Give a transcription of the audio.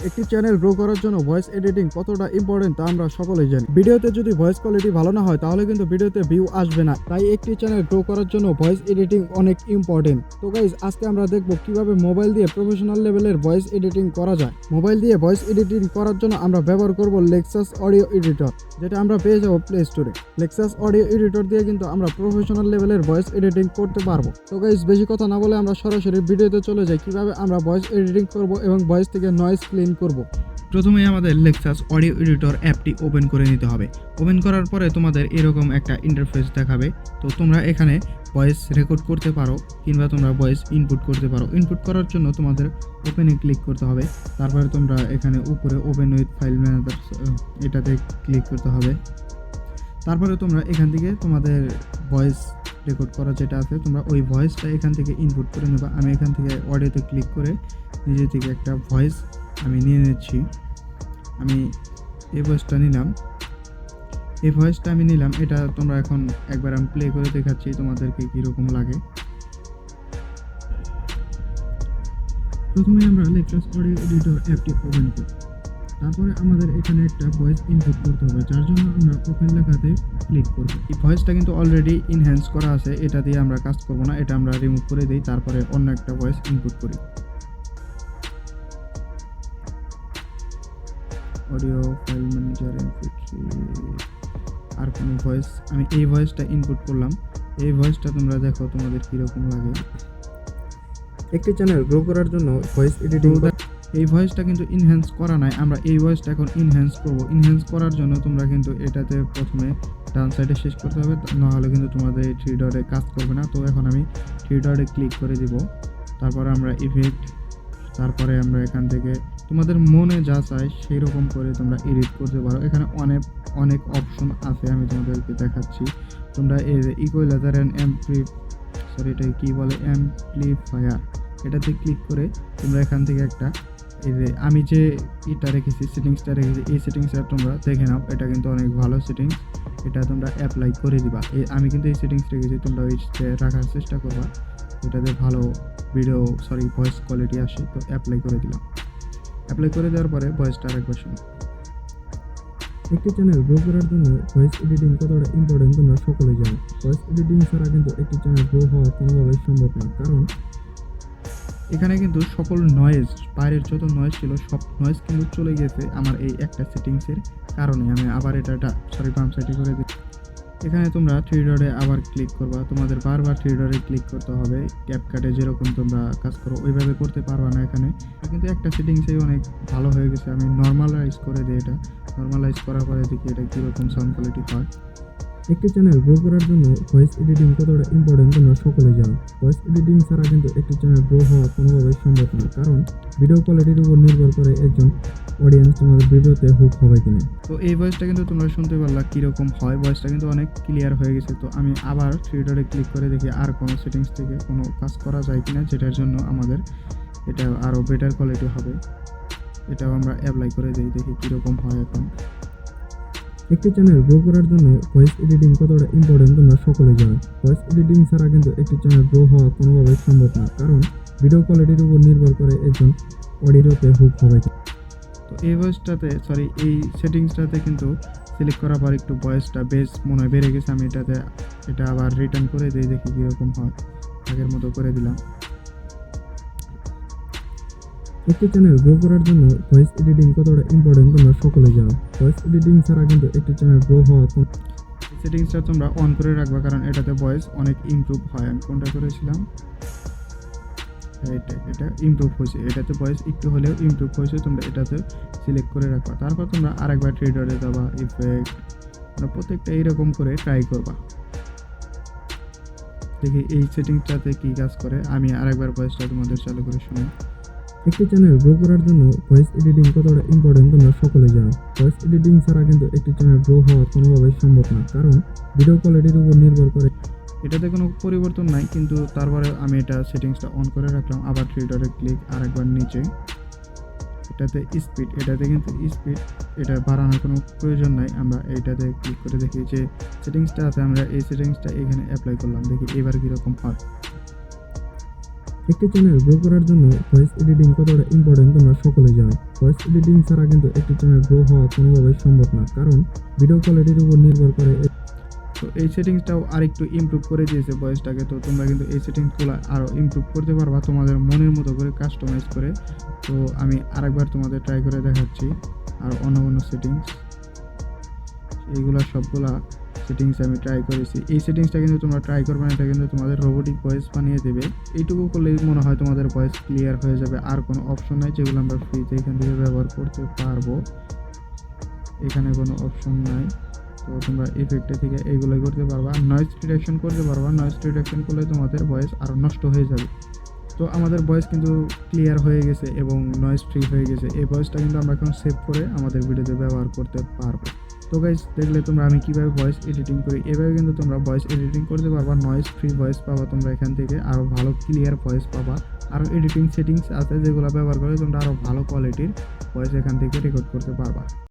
একটি channel grow করার জন্য ভয়েস এডিটিং কতটা ইম্পর্টেন্ট তা আমরা সকলেই জানি। ভিডিওতে যদি ভয়েস কোয়ালিটি ভালো না হয় তাহলে কিন্তু ভিডিওতে ভিউ আসবে না। তাই একটি চ্যানেল গ্রো করার জন্য ভয়েস এডিটিং অনেক ইম্পর্টেন্ট। তো গাইজ, আজকে আমরা দেখব কিভাবে মোবাইল দিয়ে প্রফেশনাল লেভেলের ভয়েস এডিটিং করা যায়। মোবাইল দিয়ে ভয়েস এডিটিং করার জন্য আমরা ব্যবহার করব লেক্সাস অডিও এডিটর, যেটা আমরা পেয়ে যাবো প্লে স্টোরে। লেক্সাস অডিও এডিটর দিয়ে কিন্তু আমরা প্রফেশনাল লেভেলের ভয়েস এডিটিং করতে পারবো। তো গাইজ, বেশি কথা না বলে আমরা সরাসরি ভিডিওতে চলে যাই কিভাবে আমরা ভয়েস এডিটিং করব এবং ভয়েস থেকে নয়েজ ক্লিন করব। প্রথমে আমাদের লেক্সাস অডিও এডিটর অ্যাপটি ওপেন করে নিতে হবে। ওপেন করার পরে তোমাদের এরকম একটা ইন্টারফেস দেখাবে। তো তোমরা এখানে ভয়েস রেকর্ড করতে পারো কিংবা তোমরা ভয়েস ইনপুট করতে পারো। ইনপুট করার জন্য তোমাদের ওপেনে ক্লিক করতে হবে। তারপরে তোমরা এখানে উপরে ওপেন উইথ ফাইল ম্যানেজার এটাতে ক্লিক করতে হবে। তারপরে তোমরা এখান থেকে তোমাদের ভয়েস রেকর্ড করা যেটা আছে তোমরা ওই ভয়েসটা এখান থেকে ইনপুট করে নেবা। আমি এখান থেকে অডিওতে ক্লিক করে নিজে থেকে একটা ভয়েস আমি নিয়ে নিচ্ছি। আমি এই ভয়েসটা নিলাম। এটা তোমরা এখন একবার আমি প্লে করে দেখাচ্ছি তোমাদেরকে কীরকম লাগে। প্রথমে আমরা লেক্সাস অডিও এডিটর অ্যাপটি ওপেন করি। তারপরে আমাদের এখানে একটা ভয়েস ইনপুট করতে হবে, যার জন্য আমরা ওপেন লেখাতে ক্লিক করব। এই ভয়েসটা কিন্তু অলরেডি ইনহ্যান্স করা আছে, এটা দিয়ে আমরা কাজ করব না, এটা আমরা রিমুভ করে দিই। তারপরে অন্য একটা ভয়েস ইনপুট করি। অডিও ফাইল ম্যানেজার MP3 আর কোনো ভয়েস, আমি এই ভয়েসটা ইনপুট করলাম। এই ভয়েসটা তোমরা দেখো তোমাদের কীরকম লাগে। একটি চ্যানেল গ্রো করার জন্য ভয়েস এডিটিং, এই ভয়েসটা কিন্তু ইনহ্যান্স করা নাই, আমরা এই ভয়েসটা এখন ইনহ্যান্স করব। ইনহ্যান্স করার জন্য তোমরা কিন্তু এটাতে প্রথমে ডান সাইডে শেষ করতে হবে, নাহলে কিন্তু তোমাদের এই থ্রি ডটে কাজ করবে না। তো এখন আমি থ্রি ডটে ক্লিক করে দিব। তারপরে আমরা ইফেক্ট, তারপরে আমরা এখান থেকে তোমাদের মনে যা চাই সেই রকম করে তোমরা এডিট করতে পারো। এখানে অনেক অপশন আছে, আমি তোমাদেরকে দেখাচ্ছি। তোমরা এই ইকুয়ালাইজার অ্যান্ড এটাকে কী বলে, অ্যাম্পলিফায়ার, এটাতে ক্লিক করে তোমরা এখান থেকে একটা এই যে আমি যে সেটিংসটা রেখেছি এই সেটিংসটা তোমরা দেখে নাও। এটা কিন্তু অনেক ভালো সেটিংস, এটা তোমরা অ্যাপ্লাই করে দিবা। আমি কিন্তু এই সেটিংস রেখেছি, তোমরা ওই রাখার চেষ্টা করবা, এটাতে ভালো ভয়েস কোয়ালিটি আসে। তো অ্যাপ্লাই করে দিলাম। অ্যাপ্লাই করে দেওয়ার পরে ভয়েসটা আরেকবার শুনো। একটি চ্যানেল গ্রো করার জন্য ভয়েস এডিটিং কতটা ইম্পর্টেন্ট তোমরা সকলেই জানো। ভয়েস এডিটিং ছাড়া কিন্তু একটি চ্যানেল গ্রো হওয়া কোনোভাবেই সম্ভব না, কারণ এখানে কিন্তু সকল নয়েজ, বাইরের যত নয়েজ ছিল সব নয়েজ কিন্তু চলে গেছে আমার এই একটা সেটিংসের কারণে। আমি আবার এটা বাম সাইডে করে দিই। এখানে তোমরা থ্রি ডটে আবার ক্লিক করবা। তোমাদের বারবার থ্রি ডটে ক্লিক করতে হবে। ক্যাপকাটে যেরকম তোমরা কাজ করো ওইভাবে করতে পারবা না এখানে। কিন্তু একটা সেটিংসেই অনেক ভালো হয়ে গেছে। আমি নর্মালাইজ করে দিই। এটা নর্মালাইজ করার পরে দেখি এটা কীরকম সাউন্ড কোয়ালিটি হয়। একটি চ্যানেল গ্রো করার জন্য ভয়েস এডিটিং কতটা ইম্পর্টেন্ট তোমরা সকলেই জানো। ভয়েস এডিটিং ছাড়া কিন্তু একটি চ্যানেল গ্রো হওয়া কোনোভাবেই সম্ভব না, কারণ ভিডিও কোয়ালিটির উপর নির্ভর করে একজন অডিয়েন্স তোমাদের ভিডিওতে হুক হবে কিনা। তো এই ভয়েসটা কিন্তু তোমরা শুনতে পারলা কীরকম হয়। ভয়েসটা কিন্তু অনেক ক্লিয়ার হয়ে গেছে। তো আমি আবার থ্রি ডটে ক্লিক করে দেখি আর কোনো সেটিংস থেকে কোনো কাজ করা যায় কিনা, যেটার জন্য আমাদের এটা আরও বেটার কোয়ালিটি হবে। এটাও আমরা অ্যাপ্লাই করে দিই, দেখি কীরকম হয় এখন। একটি চ্যানেল গ্রো করার জন্য ভয়েস এডিটিং কতটা ইম্পর্টেন্ট তোমরা সকলেই জানো। ভয়েস এডিটিং ছাড়া কিন্তু একটি চ্যানেল গ্রো হওয়া কোনোভাবেই সম্ভব না, কারণ ভিডিও কোয়ালিটির উপর নির্ভর করে একজন অডিওতে হুক হবে কিনা। তো এই এই সেটিংসটাতে কিন্তু সিলেক্ট করার পর একটু ভয়েসটা বেশ মনে হয় বেড়ে গেছে। আমি এটা আবার রিটার্ন করে দিই, দেখি কীরকম হয়। আগের মতো করে দিলাম। একটি চ্যানেল গ্রো করার জন্য ভয়েস এডিটিং কতটা ইম্পর্টেন্ট তোমরা সকলেই জানো। ভয়েস এডিটিং ছাড়া কিন্তু একটি চ্যানেল গ্রো হওয়া, সেটিংসটা তোমরা অন করে রাখবা, কারণ এটাতে ভয়েস অনেক ইমপ্রুভ হয়। আমি কোনটা করেছিলাম, এটা ইমপ্রুভ হয়েছে। এটাতে ভয়েস একটু হলেও ইমপ্রুভ হয়েছে, তোমরা এটাতে সিলেক্ট করে রাখবা। তারপর তোমরা আরেকবার থ্রি ডটে যাবা, ইফেক্ট, প্রত্যেকটা এইরকম করে ট্রাই করবা। দেখি এই সেটিংসটাতে কী কাজ করে। আমি আরেকবার ভয়েসটা তোমাদের চালু করে শুনি। একটি চ্যানেল গ্রো করার জন্য ভয়েস এডিটিং কতটা ইম্পর্টেন্ট তোমরা সকলেই জানো। ভয়েস এডিটিং ছাড়া কিন্তু একটি চ্যানেল গ্রো হওয়া কোনোভাবেই সম্ভব না, কারণ ভিডিও কোয়ালিটির উপর নির্ভর করে। এটাতে কোনো পরিবর্তন নাই, কিন্তু তারপরে আমি এটা সেটিংসটা অন করে রাখলাম। আবার থ্রি ডটে ক্লিক, আরেকবার নিচে এটাতে স্পিড, এটা বাড়ানোর কোনো প্রয়োজন নাই। আমরা এইটাতে ক্লিক করে দেখি যে সেটিংসটা আছে, আমরা এই সেটিংসটা এখানে অ্যাপ্লাই করলাম, দেখি এবার কীরকম হয়। একটি চ্যানেল গ্রো করার জন্য ভয়েস এডিটিং কতটা ইম্পর্টেন্ট তোমরা সকলেই জানো। ভয়েস এডিটিং ছাড়া কিন্তু একটি চ্যানেল গ্রো হওয়া কোনোভাবেই সম্ভব না, কারণ ভিডিও কোয়ালিটির উপর নির্ভর করে। তো এই সেটিংসটাও আরেকটু ইমপ্রুভ করে দিয়েছে ভয়েসটাকে, তো তোমরা কিন্তু এই সেটিংসগুলো আরও ইমপ্রুভ করতে পারবা তোমাদের মনের মতো করে কাস্টমাইজ করে। তো আমি আরেকবার তোমাদের ট্রাই করে দেখাচ্ছি আর অন্য অন্য সেটিংস, এইগুলা সবগুলা সেটিংস আমি ট্রাই করেছি। এই সেটিংসটা কিন্তু তোমরা ট্রাই করবে না, এটা কিন্তু তোমাদের রোবোটিক ভয়েস বানিয়ে দেবে। এইটুকু করলেই মনে হয় তোমাদের ভয়েস ক্লিয়ার হয়ে যাবে। আর কোনো অপশন নাই যেগুলো আমরা ফ্রিতে এখান থেকে ব্যবহার করতে পারবো, এখানে কোনো অপশন নাই। তো তোমরা ইফেক্টে থেকে এইগুলোই করতে পারবা, নয়েজ রিডাকশন করতে পারবা। নয়েজ রিডাকশন করলে তোমাদের ভয়েস আরও নষ্ট হয়ে যাবে। তো আমাদের ভয়েস কিন্তু ক্লিয়ার হয়ে গেছে এবং নয়েজ ফ্রি হয়ে গেছে। এই ভয়েসটা কিন্তু আমরা এখন সেভ করে আমাদের ভিডিওতে ব্যবহার করতে পারবো। তো গাইস, দেখলে তোমরা আমি কিভাবে ভয়েস এডিটিং করি, এভাবে কিন্তু তোমরা ভয়েস এডিটিং করতে পারবা। নয়েজ ফ্রি ভয়েস পাবা তোমরা এখান থেকে, আরও ভালো ক্লিয়ার ভয়েস পাবা। আরও এডিটিং সেটিংস আছে যেগুলো ব্যবহার করে তোমরা আরও ভালো কোয়ালিটির ভয়েস এখান থেকে রেকর্ড করতে পারবা।